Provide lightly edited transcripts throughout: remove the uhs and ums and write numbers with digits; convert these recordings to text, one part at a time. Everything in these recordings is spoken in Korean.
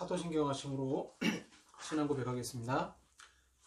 사도신경 하심으로 신앙 고백하겠습니다.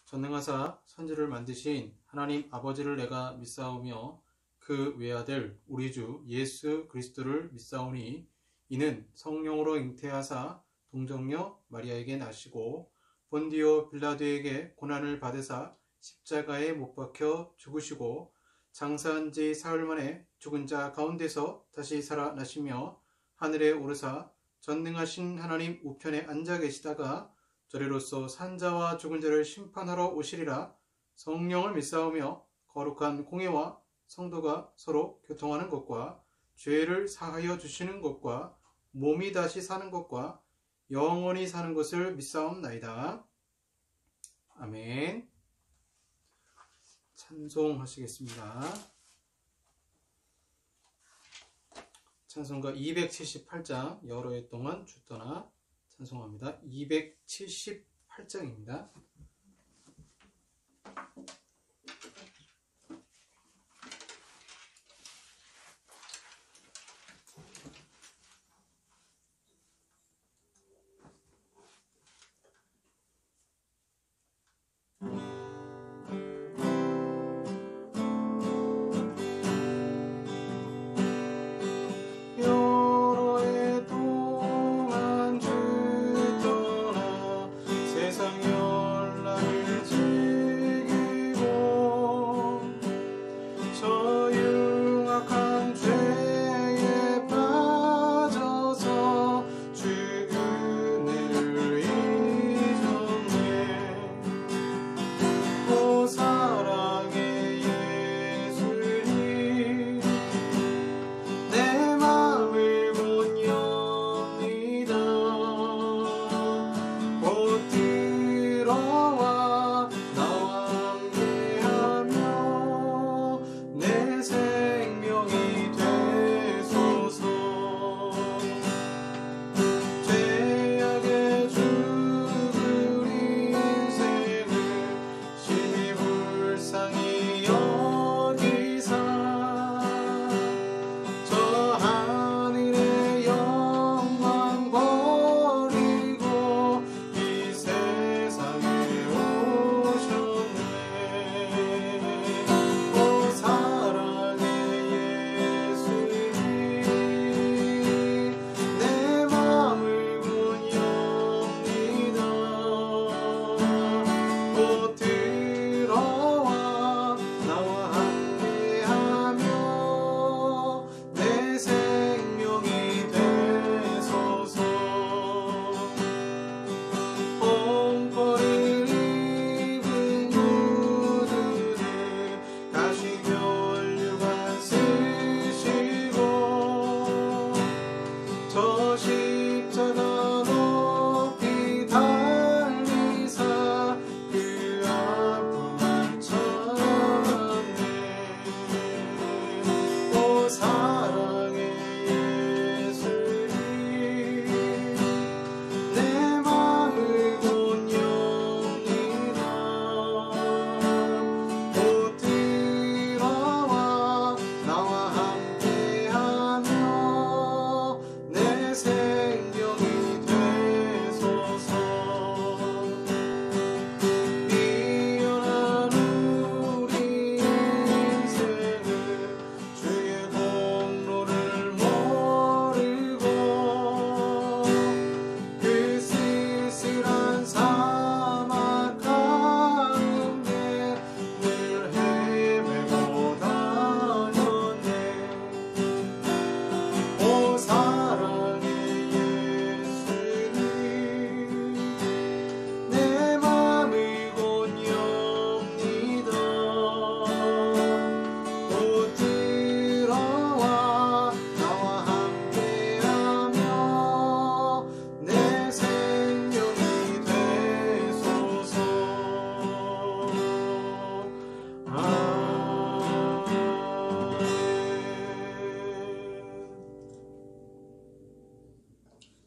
전능하사 천지를 만드신 하나님 아버지를 내가 믿사오며 그 외아들 우리 주 예수 그리스도를 믿사오니 이는 성령으로 잉태하사 동정녀 마리아에게 나시고 본디오 빌라도에게 고난을 받으사 십자가에 못 박혀 죽으시고 장사한 지 사흘 만에 죽은 자 가운데서 다시 살아나시며 하늘에 오르사 전능하신 하나님 우편에 앉아 계시다가 저리로서 산자와 죽은 자를 심판하러 오시리라. 성령을 믿사오며 거룩한 공예와 성도가 서로 교통하는 것과 죄를 사하여 주시는 것과 몸이 다시 사는 것과 영원히 사는 것을 믿사옵나이다. 아멘. 찬송하시겠습니다. 찬송가 278장 여러 해 동안 주 떠나 찬송합니다. 278장입니다.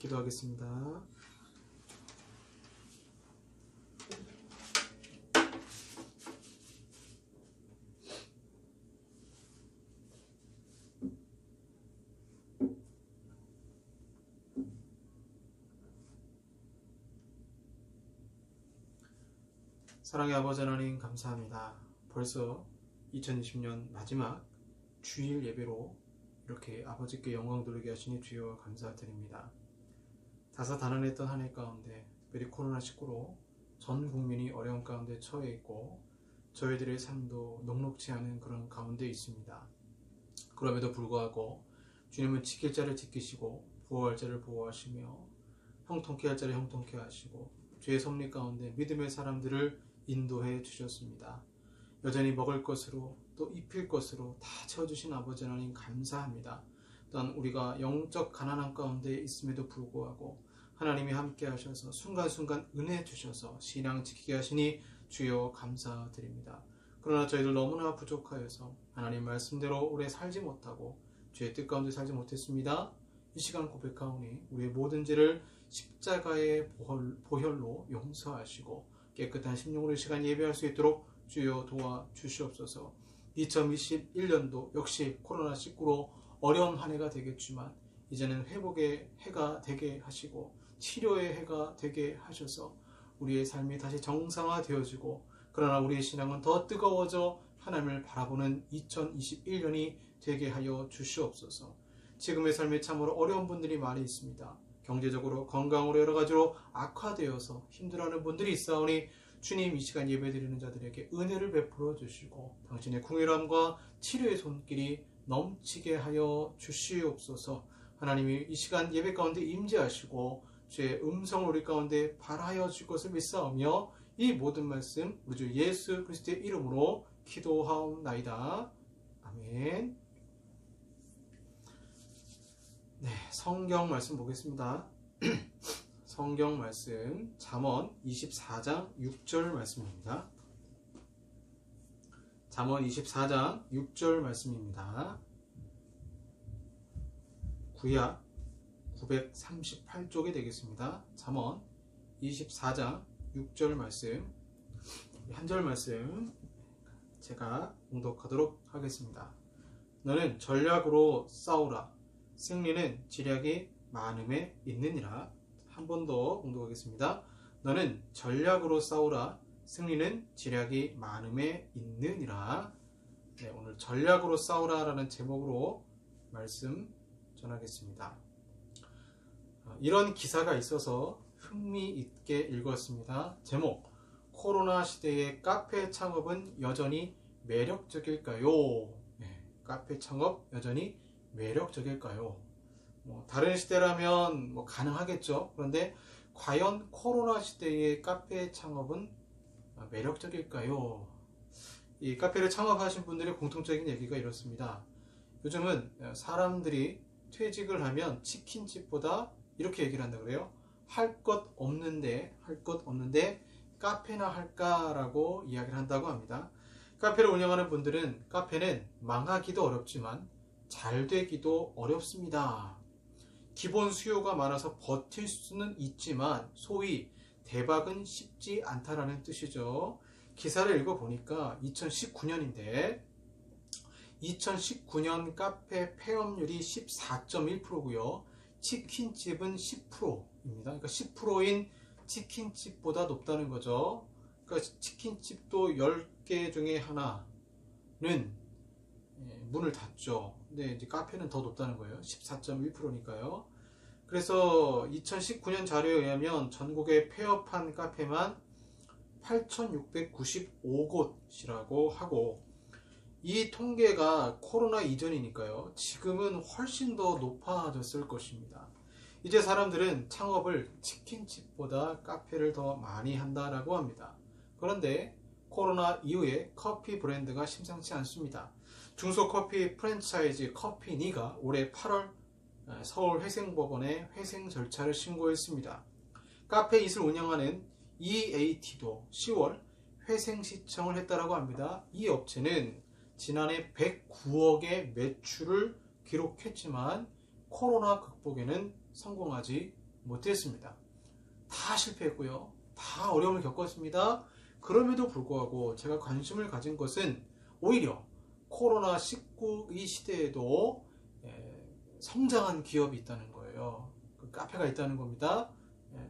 기도하겠습니다. 사랑의 아버지 하나님 감사합니다. 벌써 2020년 마지막 주일 예배로 이렇게 아버지께 영광 돌리게 하시니 주여 감사드립니다. 다사다난했던 한 해 가운데 특별히 코로나19로 전 국민이 어려운 가운데 처해 있고 저희들의 삶도 녹록지 않은 그런 가운데 있습니다. 그럼에도 불구하고 주님은 지킬 자를 지키시고 보호할 자를 보호하시며 형통케 할 자를 형통케 하시고 죄의 섭리 가운데 믿음의 사람들을 인도해 주셨습니다. 여전히 먹을 것으로 또 입힐 것으로 다 채워주신 아버지 하나님 감사합니다. 또한 우리가 영적 가난한 가운데 있음에도 불구하고 하나님이 함께 하셔서 순간순간 은혜 주셔서 신앙 지키게 하시니 주여 감사드립니다. 그러나 저희들 너무나 부족하여서 하나님 말씀대로 오래 살지 못하고 죄의 뜻 가운데 살지 못했습니다. 이 시간 고백하오니 우리의 모든 죄를 십자가의 보혈로 용서하시고 깨끗한 심령으로 이 시간 예배할 수 있도록 주여 도와주시옵소서. 2021년도 역시 코로나19로 어려운 한 해가 되겠지만 이제는 회복의 해가 되게 하시고 치료의 해가 되게 하셔서 우리의 삶이 다시 정상화되어지고 그러나 우리의 신앙은 더 뜨거워져 하나님을 바라보는 2021년이 되게 하여 주시옵소서. 지금의 삶에 참으로 어려운 분들이 많이 있습니다. 경제적으로 건강으로 여러 가지로 악화되어서 힘들어하는 분들이 있사오니 주님 이 시간 예배드리는 자들에게 은혜를 베풀어 주시고 당신의 궁휼함과 치료의 손길이 넘치게 하여 주시옵소서. 하나님이 이 시간 예배 가운데 임재하시고 주의 음성을 우리 가운데 발하여 줄 것을 믿사오며 이 모든 말씀 우리 주 예수 그리스도의 이름으로 기도하옵나이다. 아멘. 네, 성경 말씀 보겠습니다. 성경 말씀 잠언 24장 6절 말씀입니다. 잠언 24장 6절 말씀입니다. 구약 938쪽이 되겠습니다. 잠언 24장 6절 말씀 한 절 말씀 제가 봉독하도록 하겠습니다. 너는 전략으로 싸우라. 승리는 지략이 많음에 있느니라. 한 번 더 봉독하겠습니다. 너는 전략으로 싸우라. 승리는 지략이 많음에 있느니라. 네, 오늘 전략으로 싸우라 라는 제목으로 말씀 전하겠습니다. 이런 기사가 있어서 흥미있게 읽었습니다. 제목: 코로나 시대의 카페 창업은 여전히 매력적일까요? 네, 카페 창업 여전히 매력적일까요? 다른 시대라면 가능하겠죠. 그런데 과연 코로나 시대의 카페 창업은 매력적일까요? 이 카페를 창업하신 분들의 공통적인 얘기가 이렇습니다. 요즘은 사람들이 퇴직을 하면 치킨집보다 이렇게 얘기를 한다 그래요. 할 것 없는데 카페나 할까라고 이야기를 한다고 합니다. 카페를 운영하는 분들은 카페는 망하기도 어렵지만 잘 되기도 어렵습니다. 기본 수요가 많아서 버틸 수는 있지만 소위 대박은 쉽지 않다라는 뜻이죠. 기사를 읽어보니까 2019년인데 2019년 카페 폐업률이 14.1%고요. 치킨집은 10%입니다. 그러니까 10%인 치킨집보다 높다는 거죠. 그러니까 치킨집도 10개 중에 하나는 문을 닫죠. 근데 이제 카페는 더 높다는 거예요. 14.1%니까요. 그래서 2019년 자료에 의하면 전국에 폐업한 카페만 8,695곳이라고 하고 이 통계가 코로나 이전이니까요. 지금은 훨씬 더 높아졌을 것입니다. 이제 사람들은 창업을 치킨집보다 카페를 더 많이 한다라고 합니다. 그런데 코로나 이후에 커피 브랜드가 심상치 않습니다. 중소커피 프랜차이즈 커피니가 올해 8월 서울 회생법원에 회생 절차를 신고했습니다. 카페잇을 운영하는 EAT도 10월 회생 신청을 했다라고 합니다. 이 업체는 지난해 109억의 매출을 기록했지만 코로나 극복에는 성공하지 못했습니다. 다 실패했고요. 다 어려움을 겪었습니다. 그럼에도 불구하고 제가 관심을 가진 것은 오히려 코로나19 이 시대에도 성장한 기업이 있다는 거예요. 그 카페가 있다는 겁니다.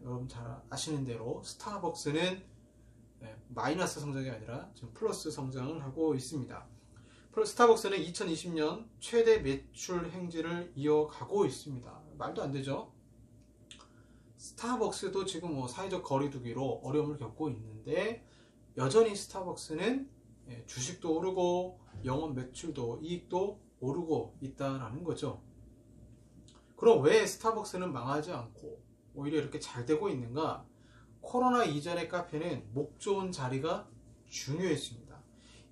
여러분 잘 아시는 대로 스타벅스는 마이너스 성장이 아니라 지금 플러스 성장을 하고 있습니다. 스타벅스는 2020년 최대 매출 행진을 이어가고 있습니다. 말도 안 되죠? 스타벅스도 지금 사회적 거리두기로 어려움을 겪고 있는데 여전히 스타벅스는 주식도 오르고 영업 매출도 이익도 오르고 있다라는 거죠. 그럼 왜 스타벅스는 망하지 않고 오히려 이렇게 잘 되고 있는가? 코로나 이전의 카페는 목 좋은 자리가 중요했습니다.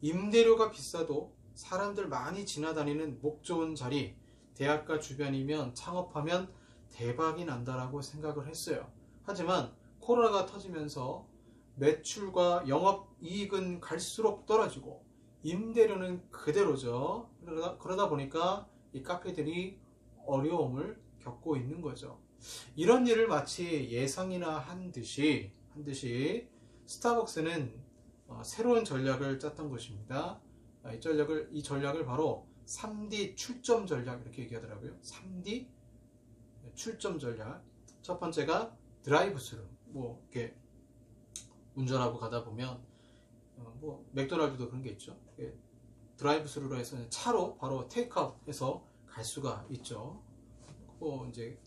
임대료가 비싸도 사람들 많이 지나다니는 목 좋은 자리, 대학가 주변이면 창업하면 대박이 난다라고 생각을 했어요. 하지만 코로나가 터지면서 매출과 영업이익은 갈수록 떨어지고 임대료는 그대로죠. 그러다 보니까 이 카페들이 어려움을 겪고 있는 거죠. 이런 일을 마치 예상이나 한 듯이 스타벅스는 새로운 전략을 짰던 것입니다. 이 전략을 바로 3D 출점 전략 이렇게 얘기하더라고요. 3D 출점 전략. 첫 번째가 드라이브스루. 이렇게 운전하고 가다 보면 맥도날드도 그런 게 있죠. 드라이브스루로 해서 차로 바로 테이크아웃해서 갈 수가 있죠. 이제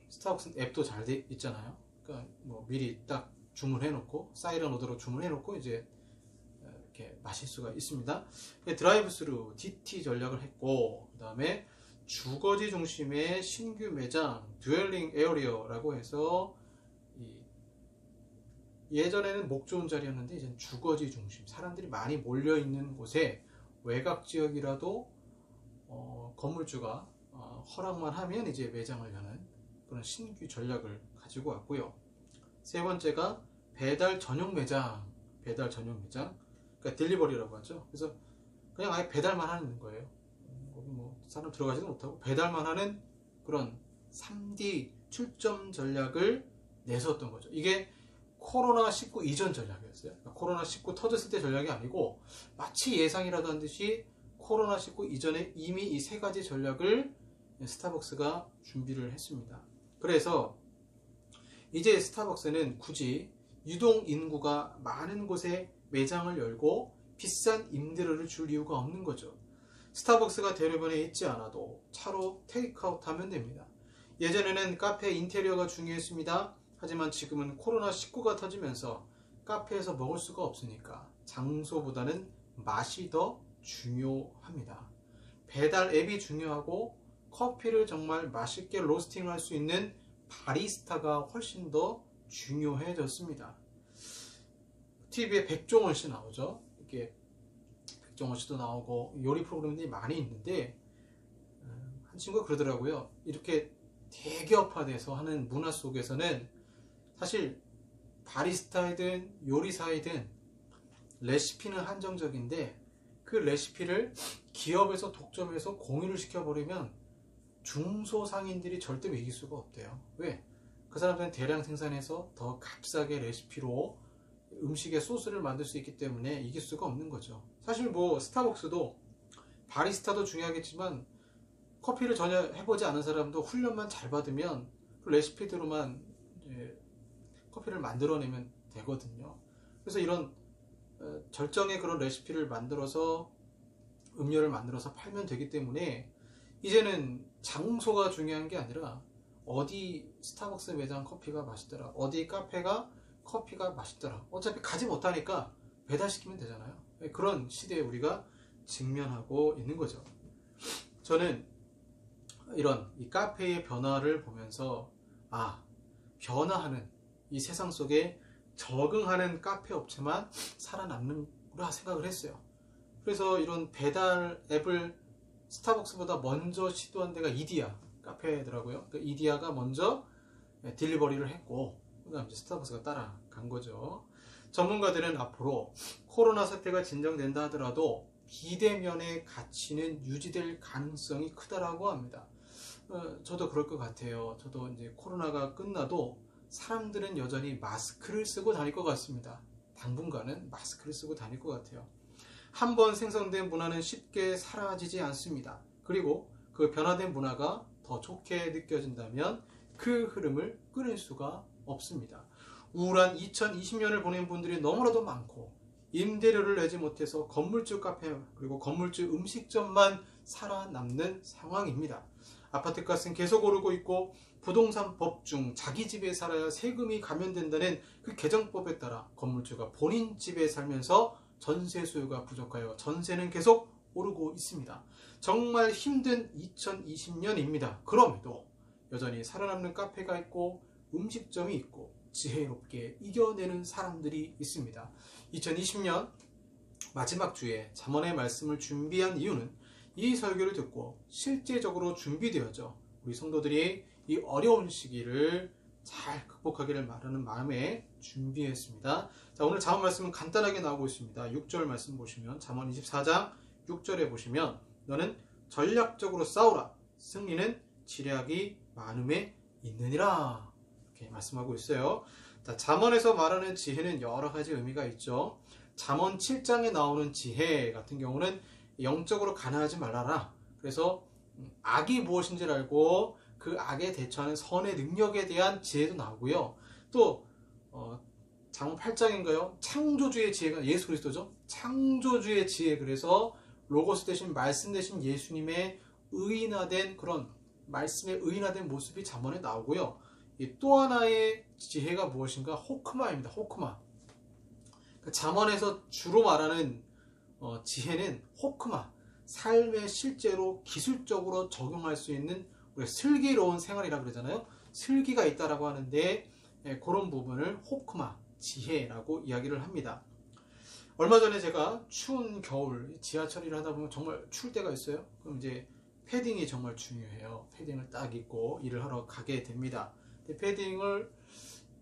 스타벅스 앱도 잘 돼 있잖아요. 그러니까 미리 딱 주문해 놓고 사이렌 오더로 주문해 놓고 이제 이렇게 마실 수가 있습니다. 드라이브스루 DT 전략을 했고, 그 다음에 주거지 중심의 신규 매장 듀얼링 에어리어라고 해서 예전에는 목 좋은 자리였는데 이제는 주거지 중심, 사람들이 많이 몰려 있는 곳에 외곽 지역이라도 건물주가 허락만 하면 이제 매장을 여는 그런 신규 전략을 가지고 왔고요. 세 번째가 배달 전용 매장. 그러니까 딜리버리라고 하죠. 그래서 그냥 아예 배달만 하는 거예요. 사람 들어가지도 못하고 배달만 하는 그런 3D 출점 전략을 내세웠던 거죠. 이게 코로나19 이전 전략이었어요. 그러니까 코로나19 터졌을 때 전략이 아니고 마치 예상이라도 한 듯이 코로나19 이전에 이미 이 세 가지 전략을 스타벅스가 준비를 했습니다. 그래서 이제 스타벅스는 굳이 유동 인구가 많은 곳에 매장을 열고 비싼 임대료를 줄 이유가 없는 거죠. 스타벅스가 대로변에 있지 않아도 차로 테이크아웃 하면 됩니다. 예전에는 카페 인테리어가 중요했습니다. 하지만 지금은 코로나19가 터지면서 카페에서 먹을 수가 없으니까 장소보다는 맛이 더 중요합니다. 배달 앱이 중요하고 커피를 정말 맛있게 로스팅을 할 수 있는 바리스타가 훨씬 더 중요해졌습니다. TV에 백종원 씨 나오죠. 이렇게 백종원 씨도 나오고 요리 프로그램들이 많이 있는데 한 친구가 그러더라고요. 이렇게 대기업화돼서 하는 문화 속에서는 사실 바리스타이든 요리사이든 레시피는 한정적인데 그 레시피를 기업에서 독점해서 공유를 시켜버리면 중소상인들이 절대 이길 수가 없대요. 왜? 그 사람들은 대량 생산해서 더 값싸게 레시피로 음식의 소스를 만들 수 있기 때문에 이길 수가 없는 거죠. 사실 스타벅스도 바리스타도 중요하겠지만 커피를 전혀 해보지 않은 사람도 훈련만 잘 받으면 그 레시피대로만 커피를 만들어내면 되거든요. 그래서 이런 절정의 그런 레시피를 만들어서 음료를 만들어서 팔면 되기 때문에 이제는 장소가 중요한 게 아니라 어디 스타벅스 매장 커피가 맛있더라, 어디 카페가 커피가 맛있더라, 어차피 가지 못하니까 배달시키면 되잖아요. 그런 시대에 우리가 직면하고 있는 거죠. 저는 이런 이 카페의 변화를 보면서 변화하는 이 세상 속에 적응하는 카페 업체만 살아남는구나 생각을 했어요. 그래서 이런 배달 앱을 스타벅스보다 먼저 시도한 데가 이디야 카페더라고요. 그 이디야가 먼저 딜리버리를 했고 그다음 이제 스타벅스가 따라간 거죠. 전문가들은 앞으로 코로나 사태가 진정된다 하더라도 비대면의 가치는 유지될 가능성이 크다라고 합니다. 저도 그럴 것 같아요. 저도 이제 코로나가 끝나도 사람들은 여전히 마스크를 쓰고 다닐 것 같습니다. 당분간은 마스크를 쓰고 다닐 것 같아요. 한번 생성된 문화는 쉽게 사라지지 않습니다. 그리고 그 변화된 문화가 더 좋게 느껴진다면 그 흐름을 끊을 수가 없습니다. 우울한 2020년을 보낸 분들이 너무나도 많고, 임대료를 내지 못해서 건물주 카페 그리고 건물주 음식점만 살아남는 상황입니다. 아파트값은 계속 오르고 있고, 부동산 법 중 자기 집에 살아야 세금이 감면된다는 그 개정법에 따라 건물주가 본인 집에 살면서 전세 수요가 부족하여 전세는 계속 오르고 있습니다. 정말 힘든 2020년입니다. 그럼에도 여전히 살아남는 카페가 있고 음식점이 있고 지혜롭게 이겨내는 사람들이 있습니다. 2020년 마지막 주에 잠언의 말씀을 준비한 이유는 이 설교를 듣고 실제적으로 준비되어져 우리 성도들이 이 어려운 시기를 잘 극복하기를 바라는 마음에 준비했습니다. 자, 오늘 잠언 말씀은 간단하게 나오고 있습니다. 6절 말씀 보시면, 잠언 24장 6절에 보시면, 너는 전략적으로 싸우라. 승리는 지략이 많음에 있느니라. 이렇게 말씀하고 있어요. 자, 잠언에서 말하는 지혜는 여러 가지 의미가 있죠. 잠언 7장에 나오는 지혜 같은 경우는 영적으로 가난하지 말아라. 그래서 악이 무엇인지를 알고 그 악에 대처하는 선의 능력에 대한 지혜도 나오고요. 또 잠언 8장인가요? 창조주의 지혜가 예수 그리스도죠. 창조주의 지혜, 그래서 로고스 대신 말씀 대신 예수님의 의인화된 그런 말씀의 의인화된 모습이 잠언에 나오고요. 또 하나의 지혜가 무엇인가? 호크마입니다. 호크마. 잠언에서 주로 말하는 지혜는 호크마, 삶에 실제로 기술적으로 적용할 수 있는 우리가 슬기로운 생활이라고 그러잖아요. 슬기가 있다라고 하는데 그런 부분을 호크마, 지혜라고 이야기를 합니다. 얼마 전에 제가 추운 겨울 지하철 일을 하다 보면 정말 추울 때가 있어요. 그럼 이제 패딩이 정말 중요해요. 패딩을 딱 입고 일을 하러 가게 됩니다. 패딩을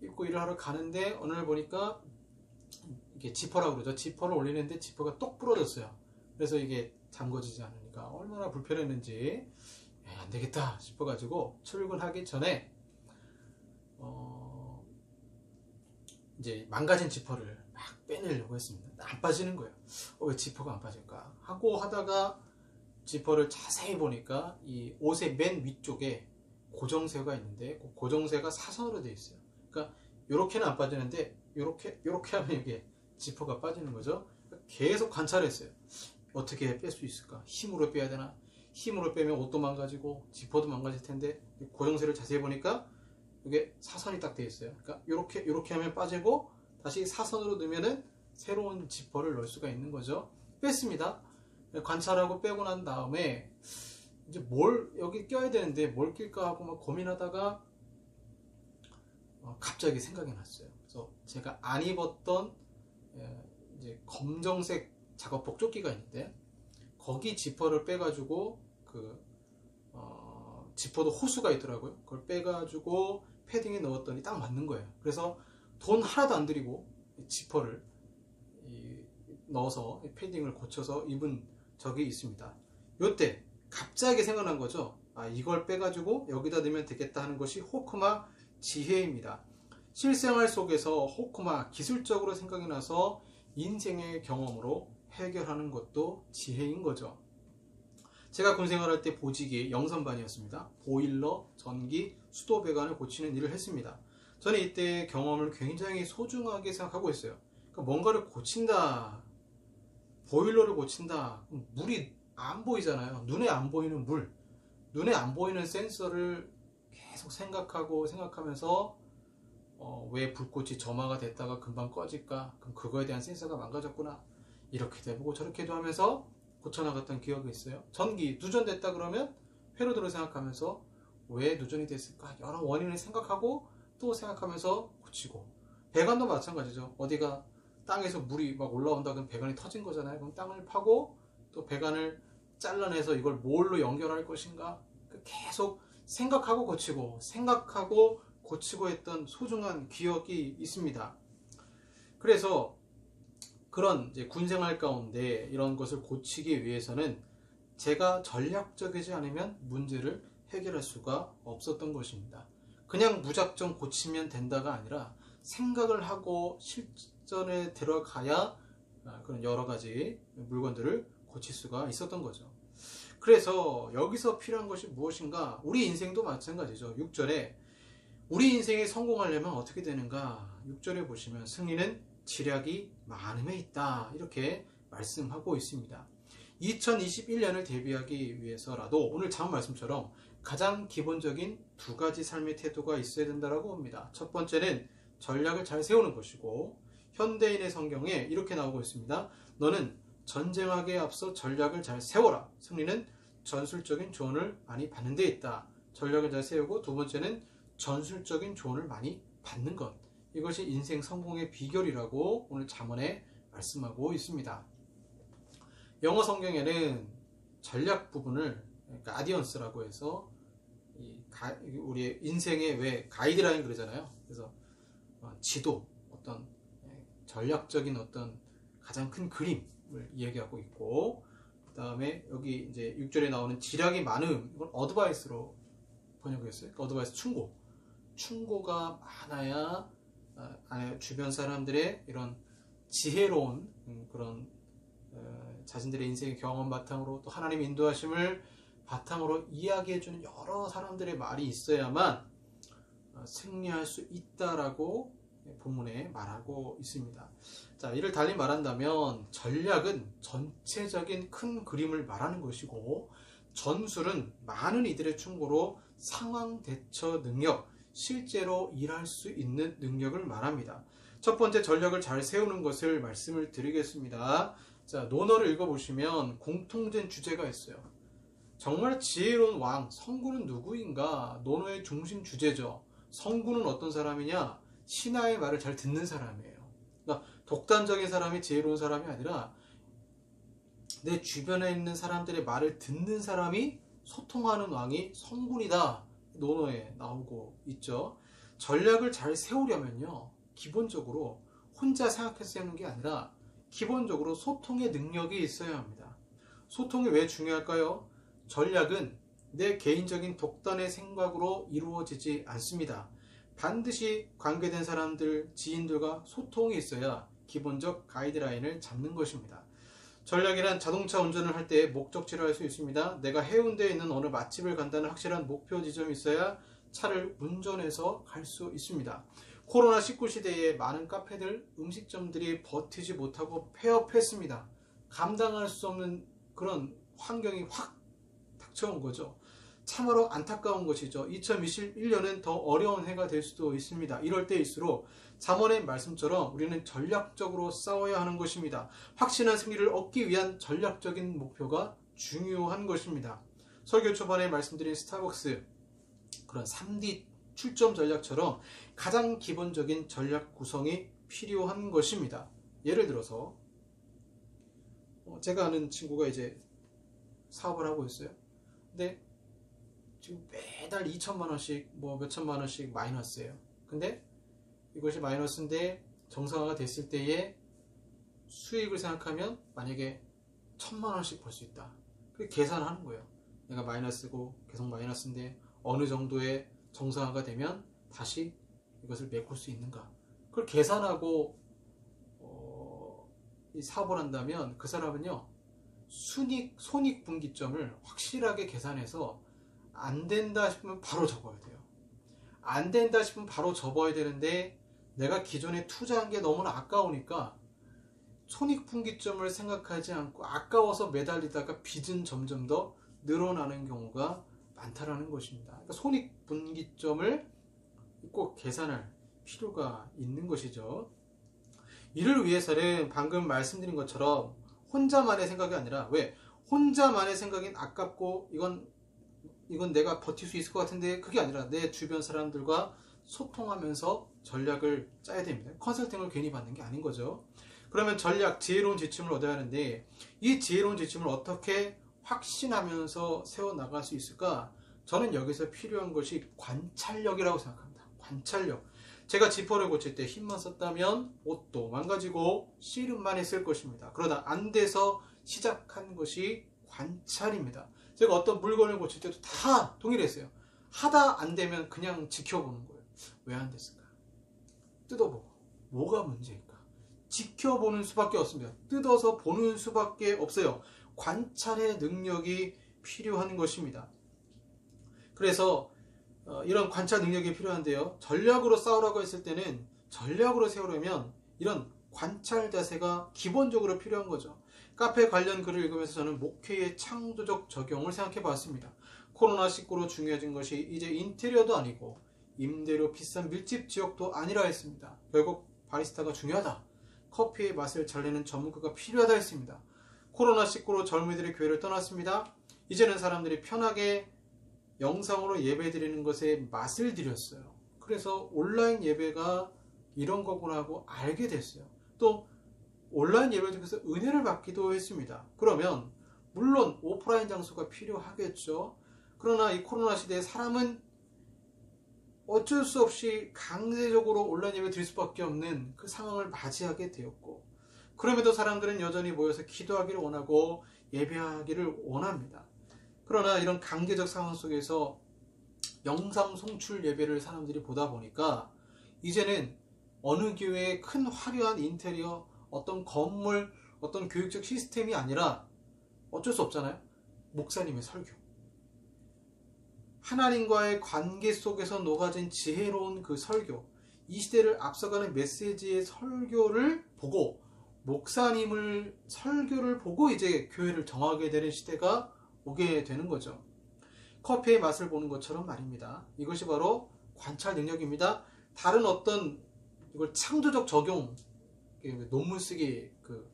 입고 일을 하러 가는데 어느 날 보니까 이게 지퍼라고 그러죠. 지퍼를 올리는데 지퍼가 똑 부러졌어요. 그래서 이게 잠궈지지 않으니까 얼마나 불편했는지 안 되겠다 싶어가지고 출근하기 전에 이제 망가진 지퍼를 막 빼내려고 했습니다. 안 빠지는 거예요. 왜 지퍼가 안 빠질까 하고 하다가 지퍼를 자세히 보니까 이 옷의 맨 위쪽에 고정쇠가 있는데 그 고정쇠가 사선으로 되어 있어요. 그러니까 이렇게는 안 빠지는데 이렇게 하면 이게 지퍼가 빠지는 거죠. 계속 관찰했어요. 어떻게 뺄 수 있을까? 힘으로 빼야 되나? 힘으로 빼면 옷도 망가지고 지퍼도 망가질 텐데, 고정쇠를 자세히 보니까 이게 사선이 딱 되어 있어요. 그러니까 이렇게 하면 빠지고 다시 사선으로 넣으면은 새로운 지퍼를 넣을 수가 있는 거죠. 뺐습니다. 관찰하고 빼고 난 다음에 이제 뭘 여기 껴야 되는데 뭘 낄까 하고 막 고민하다가 갑자기 생각이 났어요. 그래서 제가 안 입었던 이제 검정색 작업복 조끼가 있는데 거기 지퍼를 빼가지고 지퍼도 호수가 있더라고요. 그걸 빼가지고 패딩에 넣었더니 딱 맞는 거예요. 그래서 돈 하나도 안 들이고 지퍼를 넣어서 패딩을 고쳐서 입은 적이 있습니다. 요때 갑자기 생각난 거죠. 이걸 빼가지고 여기다 넣으면 되겠다 하는 것이 호크마 지혜입니다. 실생활 속에서 호크마 기술적으로 생각이 나서 인생의 경험으로 해결하는 것도 지혜인 거죠. 제가 군생활할 때 보직이 영선반이었습니다. 보일러, 전기, 수도 배관을 고치는 일을 했습니다. 저는 이때 경험을 굉장히 소중하게 생각하고 있어요. 그러니까 뭔가를 고친다, 보일러를 고친다, 물이 안 보이잖아요. 눈에 안 보이는 물, 눈에 안 보이는 센서를 계속 생각하면서 왜 불꽃이 점화가 됐다가 금방 꺼질까? 그럼 그거에 대한 센서가 망가졌구나. 이렇게도 해보고 저렇게도 하면서 고쳐나갔던 기억이 있어요. 전기 누전됐다 그러면 회로도를 생각하면서 왜 누전이 됐을까? 여러 원인을 생각하고 또 생각하면서 고치고, 배관도 마찬가지죠. 어디가 땅에서 물이 막 올라온다 그러면 배관이 터진 거잖아요. 그럼 땅을 파고 또 배관을 잘라내서 이걸 뭘로 연결할 것인가? 계속 생각하고 고치고 생각하고 고치고 했던 소중한 기억이 있습니다. 그래서 그런 이제 군생활 가운데 이런 것을 고치기 위해서는 제가 전략적이지 않으면 문제를 해결할 수가 없었던 것입니다. 그냥 무작정 고치면 된다가 아니라 생각을 하고 실전에 들어가야 그런 여러 가지 물건들을 고칠 수가 있었던 거죠. 그래서 여기서 필요한 것이 무엇인가? 우리 인생도 마찬가지죠. 6절에 우리 인생에 성공하려면 어떻게 되는가? 6절에 보시면 승리는 지략이 많음에 있다. 이렇게 말씀하고 있습니다. 2021년을 대비하기 위해서라도 오늘 장 말씀처럼 가장 기본적인 두 가지 삶의 태도가 있어야 된다고 봅니다. 첫 번째는 전략을 잘 세우는 것이고, 현대인의 성경에 이렇게 나오고 있습니다. 너는 전쟁하기에 앞서 전략을 잘 세워라. 승리는 전술적인 조언을 많이 받는 데 있다. 전략을 잘 세우고, 두 번째는 전술적인 조언을 많이 받는 것. 이것이 인생 성공의 비결이라고 오늘 잠언에 말씀하고 있습니다. 영어 성경에는 전략 부분을 가디언스라고 해서 우리 인생의 왜 가이드라인 그러잖아요. 그래서 지도, 어떤 전략적인 어떤 가장 큰 그림을 이야기하고 있고, 그 다음에 여기 이제 6절에 나오는 지략이 많음, 이건 어드바이스로 번역했어요. 어드바이스 충고가 많아야 주변 사람들의 이런 지혜로운 그런 자신들의 인생의 경험 바탕으로 또 하나님의 인도하심을 바탕으로 이야기해주는 여러 사람들의 말이 있어야만 승리할 수 있다라고 본문에 말하고 있습니다. 자, 이를 달리 말한다면 전략은 전체적인 큰 그림을 말하는 것이고, 전술은 많은 이들의 충고로 상황 대처 능력, 실제로 일할 수 있는 능력을 말합니다. 첫 번째, 전략을 잘 세우는 것을 말씀을 드리겠습니다. 자, 논어를 읽어보시면 공통된 주제가 있어요. 정말 지혜로운 왕, 성군은 누구인가? 논어의 중심 주제죠. 성군은 어떤 사람이냐? 신하의 말을 잘 듣는 사람이에요. 그러니까 독단적인 사람이 지혜로운 사람이 아니라 내 주변에 있는 사람들의 말을 듣는 사람이 소통하는 왕이 성군이다. 논어에 나오고 있죠. 전략을 잘 세우려면요, 기본적으로 혼자 생각해서 세우는 게 아니라 기본적으로 소통의 능력이 있어야 합니다. 소통이 왜 중요할까요? 전략은 내 개인적인 독단의 생각으로 이루어지지 않습니다. 반드시 관계된 사람들, 지인들과 소통이 있어야 기본적 가이드라인을 잡는 것입니다. 전략이란 자동차 운전을 할 때 목적지를 알 수 있습니다. 내가 해운대에 있는 어느 맛집을 간다는 확실한 목표 지점이 있어야 차를 운전해서 갈 수 있습니다. 코로나19 시대에 많은 카페들, 음식점들이 버티지 못하고 폐업했습니다. 감당할 수 없는 그런 환경이 확 닥쳐온 거죠. 참으로 안타까운 것이죠. 2021년은 더 어려운 해가 될 수도 있습니다. 이럴 때일수록 잠언의 말씀처럼 우리는 전략적으로 싸워야 하는 것입니다. 확실한 승리를 얻기 위한 전략적인 목표가 중요한 것입니다. 설교 초반에 말씀드린 스타벅스 그런 3D 출점 전략처럼 가장 기본적인 전략 구성이 필요한 것입니다. 예를 들어서 제가 아는 친구가 이제 사업을 하고 있어요. 근데 지금 매달 2천만 원씩 뭐 몇천만 원씩 마이너스예요. 근데 이것이 마이너스인데 정상화가 됐을 때의 수익을 생각하면 만약에 1,000만 원씩 벌 수 있다. 그렇게 계산을 하는 거예요. 내가 마이너스고 계속 마이너스인데 어느 정도의 정상화가 되면 다시 이것을 메꿀 수 있는가. 그걸 계산하고 이 사업을 한다면 그 사람은요, 손익분기점을 확실하게 계산해서 안 된다 싶으면 바로 접어야 돼요. 안 된다 싶으면 바로 접어야 되는데 내가 기존에 투자한 게 너무나 아까우니까 손익분기점을 생각하지 않고 아까워서 매달리다가 빚은 점점 더 늘어나는 경우가 많다라는 것입니다. 그러니까 손익분기점을 꼭 계산할 필요가 있는 것이죠. 이를 위해서는 방금 말씀드린 것처럼 혼자만의 생각이 아니라, 왜? 혼자만의 생각인 아깝고 이건 내가 버틸 수 있을 것 같은데, 그게 아니라 내 주변 사람들과 소통하면서 전략을 짜야 됩니다. 컨설팅을 괜히 받는 게 아닌 거죠. 그러면 전략, 지혜로운 지침을 얻어야 하는데 이 지혜로운 지침을 어떻게 확신하면서 세워나갈 수 있을까? 저는 여기서 필요한 것이 관찰력이라고 생각합니다. 관찰력. 제가 지퍼를 고칠 때 힘만 썼다면 옷도 망가지고 씨름만 했을 것입니다. 그러다 안 돼서 시작한 것이 관찰입니다. 제가 어떤 물건을 고칠 때도 다 동일했어요. 하다 안 되면 그냥 지켜보는 거예요. 왜 안 됐을까? 뜯어보고 뭐가 문제일까? 지켜보는 수밖에 없습니다. 뜯어서 보는 수밖에 없어요. 관찰의 능력이 필요한 것입니다. 그래서 이런 관찰 능력이 필요한데요. 전략으로 싸우라고 했을 때는 전략으로 세우려면 이런 관찰 자세가 기본적으로 필요한 거죠. 카페 관련 글을 읽으면서 저는 목회의 창조적 적용을 생각해 봤습니다. 코로나19로 중요해진 것이 이제 인테리어도 아니고 임대료 비싼 밀집 지역도 아니라 했습니다. 결국 바리스타가 중요하다. 커피의 맛을 잘 내는 전문가가 필요하다 했습니다. 코로나19로 젊은이들이 교회를 떠났습니다. 이제는 사람들이 편하게 영상으로 예배 드리는 것에 맛을 들였어요. 그래서 온라인 예배가 이런 거구나 하고 알게 됐어요. 또 온라인 예배를 통해서 은혜를 받기도 했습니다. 그러면 물론 오프라인 장소가 필요하겠죠. 그러나 이 코로나 시대에 사람은 어쩔 수 없이 강제적으로 온라인 예배 드릴 수밖에 없는 그 상황을 맞이하게 되었고, 그럼에도 사람들은 여전히 모여서 기도하기를 원하고 예배하기를 원합니다. 그러나 이런 강제적 상황 속에서 영상 송출 예배를 사람들이 보다 보니까 이제는 어느 교회의 큰 화려한 인테리어, 어떤 건물, 어떤 교육적 시스템이 아니라 어쩔 수 없잖아요. 목사님의 설교. 하나님과의 관계 속에서 녹아진 지혜로운 그 설교, 이 시대를 앞서가는 메시지의 설교를 보고 목사님을 설교를 보고 이제 교회를 정하게 되는 시대가 오게 되는 거죠. 커피의 맛을 보는 것처럼 말입니다. 이것이 바로 관찰 능력입니다. 다른 어떤 이걸 창조적 적용, 논문 쓰기 그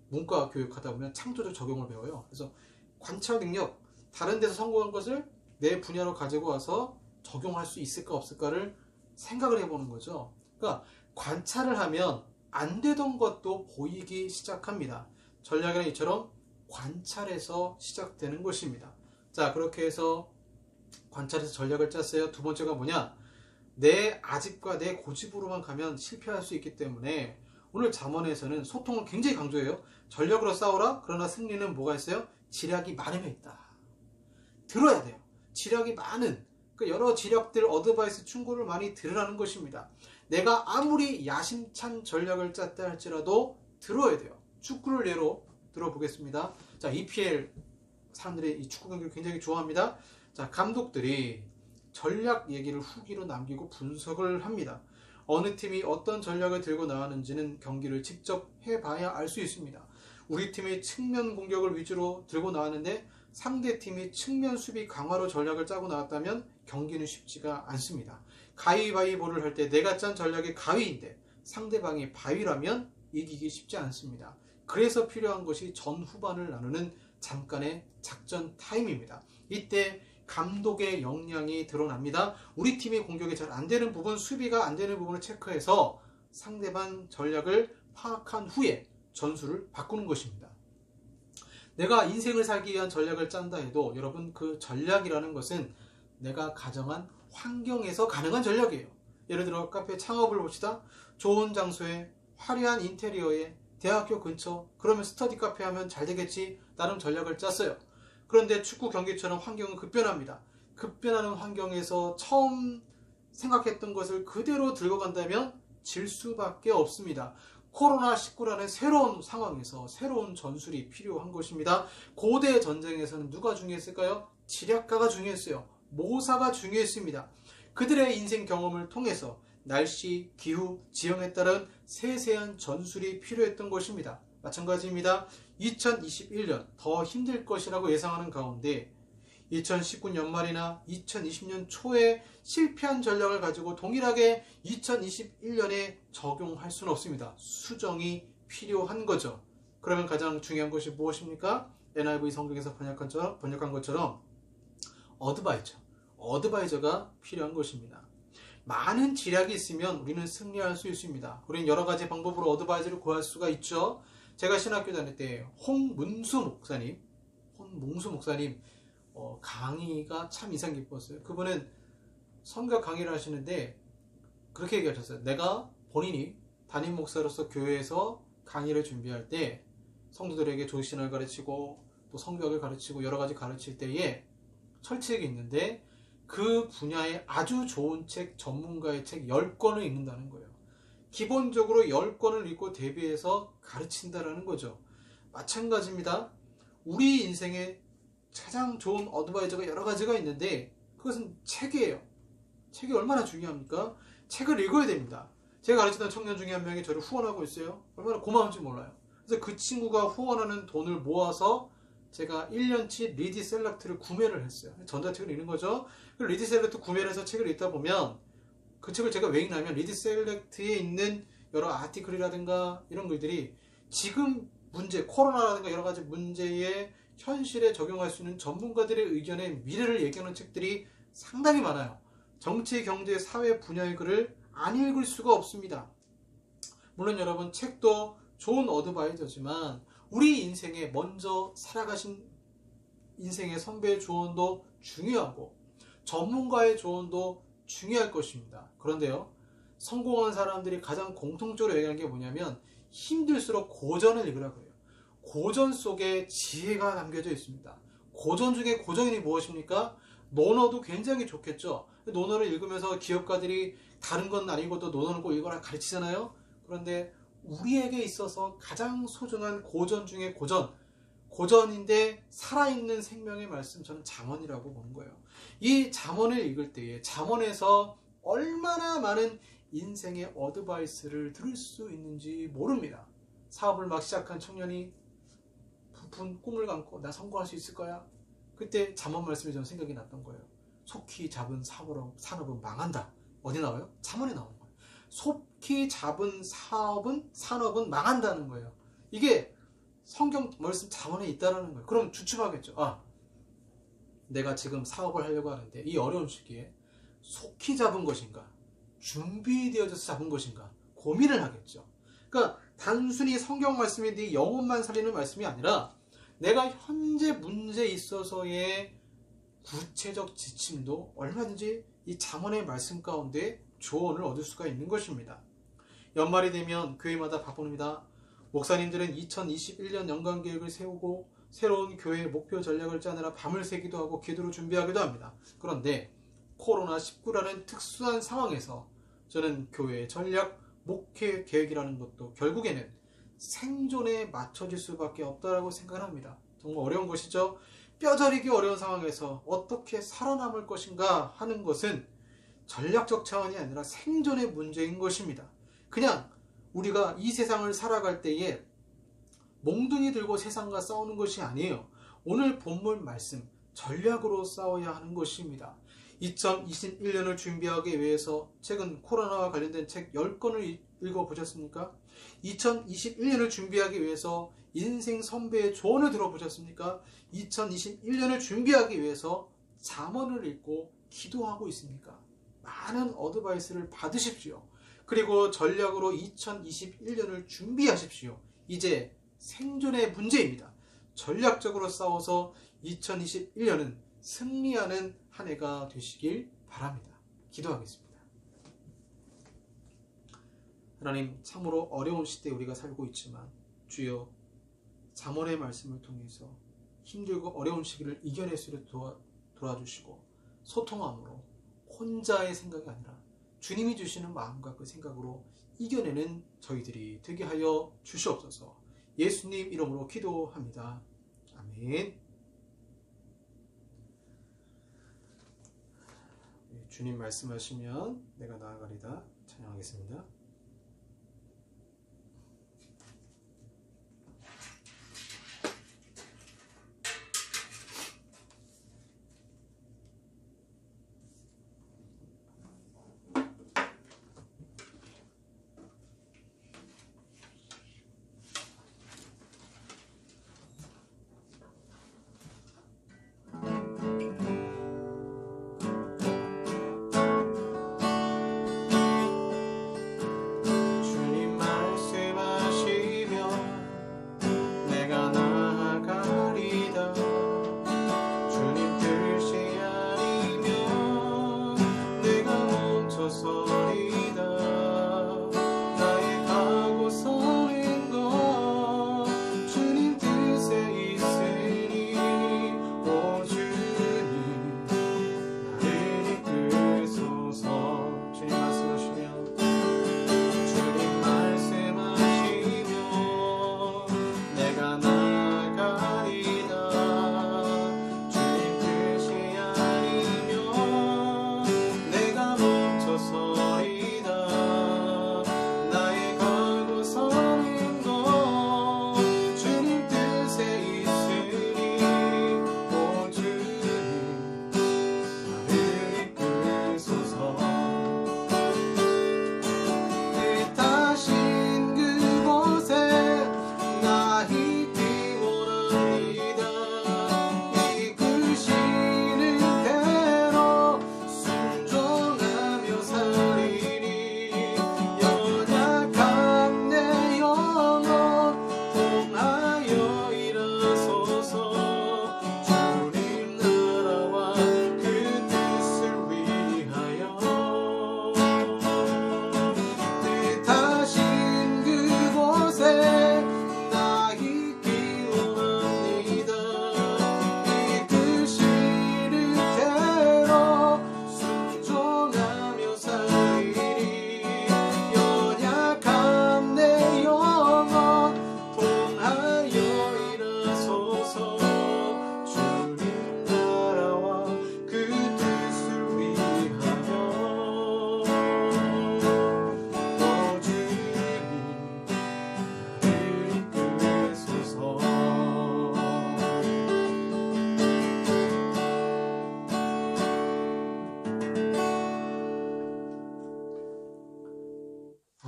문과 교육하다 보면 창조적 적용을 배워요. 그래서 관찰 능력, 다른 데서 성공한 것을 내 분야로 가지고 와서 적용할 수 있을까 없을까를 생각을 해보는 거죠. 그러니까 관찰을 하면 안 되던 것도 보이기 시작합니다. 전략이란 이처럼 관찰에서 시작되는 것입니다. 자, 그렇게 해서 관찰에서 전략을 짰어요. 두 번째가 뭐냐? 내 아집과 내 고집으로만 가면 실패할 수 있기 때문에 오늘 잠언에서는 소통을 굉장히 강조해요. 전략으로 싸우라. 그러나 승리는 뭐가 있어요? 지략이 많음에 있다. 들어야 돼요. 지략이 많은, 그 여러 지략들, 어드바이스, 충고를 많이 들으라는 것입니다. 내가 아무리 야심찬 전략을 짰다 할지라도 들어야 돼요. 축구를 예로 들어보겠습니다. 자, EPL 사람들이 이 축구 경기를 굉장히 좋아합니다. 자, 감독들이 전략 얘기를 후기로 남기고 분석을 합니다. 어느 팀이 어떤 전략을 들고 나왔는지는 경기를 직접 해봐야 알 수 있습니다. 우리 팀이 측면 공격을 위주로 들고 나왔는데 상대팀이 측면 수비 강화로 전략을 짜고 나왔다면 경기는 쉽지가 않습니다. 가위바위보를 할 때 내가 짠 전략이 가위인데 상대방이 바위라면 이기기 쉽지 않습니다. 그래서 필요한 것이 전후반을 나누는 잠깐의 작전 타임입니다. 이때 감독의 역량이 드러납니다. 우리 팀이 공격이 잘 안되는 부분, 수비가 안되는 부분을 체크해서 상대방 전략을 파악한 후에 전술을 바꾸는 것입니다. 내가 인생을 살기 위한 전략을 짠다 해도 여러분, 그 전략이라는 것은 내가 가정한 환경에서 가능한 전략이에요. 예를 들어 카페 창업을 봅시다. 좋은 장소에 화려한 인테리어에 대학교 근처, 그러면 스터디 카페 하면 잘 되겠지, 나름 전략을 짰어요. 그런데 축구 경기처럼 환경은 급변합니다. 급변하는 환경에서 처음 생각했던 것을 그대로 들고 간다면 질 수밖에 없습니다. 코로나19라는 새로운 상황에서 새로운 전술이 필요한 것입니다. 고대 전쟁에서는 누가 중요했을까요? 지략가가 중요했어요. 모사가 중요했습니다. 그들의 인생 경험을 통해서 날씨, 기후, 지형에 따른 세세한 전술이 필요했던 것입니다. 마찬가지입니다. 2021년 더 힘들 것이라고 예상하는 가운데 2019년 연말이나 2020년 초에 실패한 전략을 가지고 동일하게 2021년에 적용할 수는 없습니다. 수정이 필요한 거죠. 그러면 가장 중요한 것이 무엇입니까? NIV 성경에서 번역한 것처럼 어드바이저가 필요한 것입니다. 많은 지략이 있으면 우리는 승리할 수 있습니다. 우리는 여러 가지 방법으로 어드바이저를 구할 수가 있죠. 제가 신학교 다닐 때 홍문수 목사님 강의가 참 인상 깊었어요. 그분은 성경 강의를 하시는데 그렇게 얘기하셨어요. 내가 본인이 담임 목사로서 교회에서 강의를 준비할 때 성도들에게 조신을 가르치고 또 성경을 가르치고 여러 가지 가르칠 때에 철칙이 있는데 그 분야에 아주 좋은 책, 전문가의 책 10권을 읽는다는 거예요. 기본적으로 10권을 읽고 대비해서 가르친다라는 거죠. 마찬가지입니다. 우리 인생에 가장 좋은 어드바이저가 여러 가지가 있는데 그것은 책이에요. 책이 얼마나 중요합니까? 책을 읽어야 됩니다. 제가 가르치던 청년 중에 한 명이 저를 후원하고 있어요. 얼마나 고마운지 몰라요. 그래서 그 친구가 후원하는 돈을 모아서 제가 1년치 리디 셀렉트를 구매를 했어요. 전자책을 읽는 거죠. 리디 셀렉트 구매를 해서 책을 읽다 보면 그 책을 제가 왜 읽냐면 리디 셀렉트에 있는 여러 아티클이라든가 이런 글들이 지금 문제, 코로나라든가 여러 가지 문제에 현실에 적용할 수 있는 전문가들의 의견의 미래를 얘기하는 책들이 상당히 많아요. 정치, 경제, 사회 분야의 글을 안 읽을 수가 없습니다. 물론 여러분 책도 좋은 어드바이저지만 우리 인생에 먼저 살아가신 인생의 선배의 조언도 중요하고 전문가의 조언도 중요할 것입니다. 그런데요, 성공한 사람들이 가장 공통적으로 얘기하는 게 뭐냐면 힘들수록 고전을 읽으라 그래요. 고전 속에 지혜가 담겨져 있습니다. 고전 중에 고전이 무엇입니까? 논어도 굉장히 좋겠죠. 논어를 읽으면서 기업가들이 다른 건 아니고 또 논어는 꼭 읽어라 가르치잖아요. 그런데 우리에게 있어서 가장 소중한 고전 중에 고전인데 살아있는 생명의 말씀, 저는 잠언이라고 보는 거예요. 이 잠언을 읽을 때에 잠언에서 얼마나 많은 인생의 어드바이스를 들을 수 있는지 모릅니다. 사업을 막 시작한 청년이 부푼 꿈을 감고 나 성공할 수 있을 거야. 그때 잠언 말씀이 저는 생각이 났던 거예요. 속히 잡은 산업은 망한다. 어디 나와요? 잠언에 나오는 거예요. 속히 잡은 산업은 망한다는 거예요. 이게 성경 말씀 잠언에 있다라는 거예요. 그럼 주춤하겠죠. 내가 지금 사업을 하려고 하는데 이 어려운 시기에 속히 잡은 것인가, 준비되어져서 잡은 것인가 고민을 하겠죠. 그러니까 단순히 성경 말씀이 네 영혼만 살리는 말씀이 아니라 내가 현재 문제에 있어서의 구체적 지침도 얼마든지 이 잠언의 말씀 가운데 조언을 얻을 수가 있는 것입니다. 연말이 되면 교회마다 바쁩니다. 목사님들은 2021년 연간계획을 세우고 새로운 교회 목표 전략을 짜느라 밤을 새기도 하고 기도를 준비하기도 합니다. 그런데 코로나19라는 특수한 상황에서 저는 교회의 전략, 목회 계획이라는 것도 결국에는 생존에 맞춰질 수밖에 없다고 생각합니다. 정말 어려운 것이죠. 뼈저리기 어려운 상황에서 어떻게 살아남을 것인가 하는 것은 전략적 차원이 아니라 생존의 문제인 것입니다. 그냥 우리가 이 세상을 살아갈 때에 몽둥이 들고 세상과 싸우는 것이 아니에요. 오늘 본문 말씀 전략으로 싸워야 하는 것입니다. 2021년을 준비하기 위해서 최근 코로나와 관련된 책 10권을 읽어보셨습니까? 2021년을 준비하기 위해서 인생 선배의 조언을 들어보셨습니까? 2021년을 준비하기 위해서 잠언을 읽고 기도하고 있습니까? 많은 어드바이스를 받으십시오. 그리고 전략으로 2021년을 준비하십시오. 이제 생존의 문제입니다. 전략적으로 싸워서 2021년은 승리하는 한 해가 되시길 바랍니다. 기도하겠습니다. 하나님, 참으로 어려운 시대에 우리가 살고 있지만 주여 잠언의 말씀을 통해서 힘들고 어려운 시기를 이겨낼 수 있도록 도와주시고 소통함으로 혼자의 생각이 아니라 주님이 주시는 마음과 그 생각으로 이겨내는 저희들이 되게 하여 주시옵소서. 예수님 이름으로 기도합니다. 아멘. 주님 말씀하시면 내가 나아가리다. 찬양하겠습니다.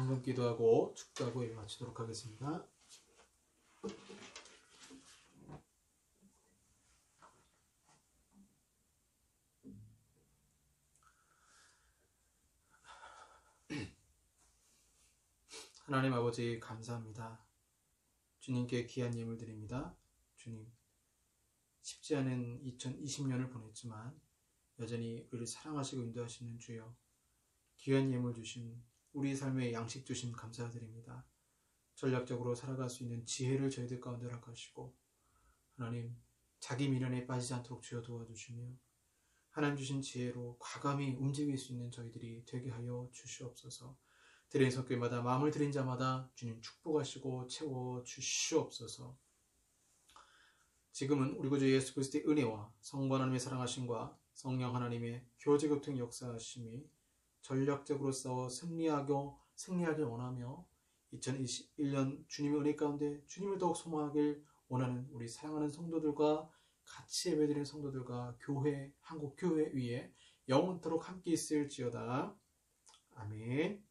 방금 기도하고 축도하고 예배 마치도록 하겠습니다. 하나님 아버지 감사합니다. 주님께 귀한 예물 드립니다. 주님, 쉽지 않은 2020년을 보냈지만 여전히 우리를 사랑하시고 인도하시는 주여, 귀한 예물 주신 우리 삶의 양식 주심 감사드립니다. 전략적으로 살아갈 수 있는 지혜를 저희들 가운데 허락하시고 하나님, 자기 미련에 빠지지 않도록 주여 도와주시며 하나님 주신 지혜로 과감히 움직일 수 있는 저희들이 되게 하여 주시옵소서. 드린 성교회마다 마음을 드린 자마다 주님 축복하시고 채워주시옵소서. 지금은 우리 구주 예수 그리스도의 은혜와 성부 하나님의 사랑하심과 성령 하나님의 교제교통 역사하심이 전략적으로 싸워 승리하길 원하며 2021년 주님의 은혜 가운데 주님을 더욱 소망하길 원하는 우리 사랑하는 성도들과 같이 예배드리는 성도들과 교회, 한국교회 위에 영원토록 함께 있을지어다. 아멘.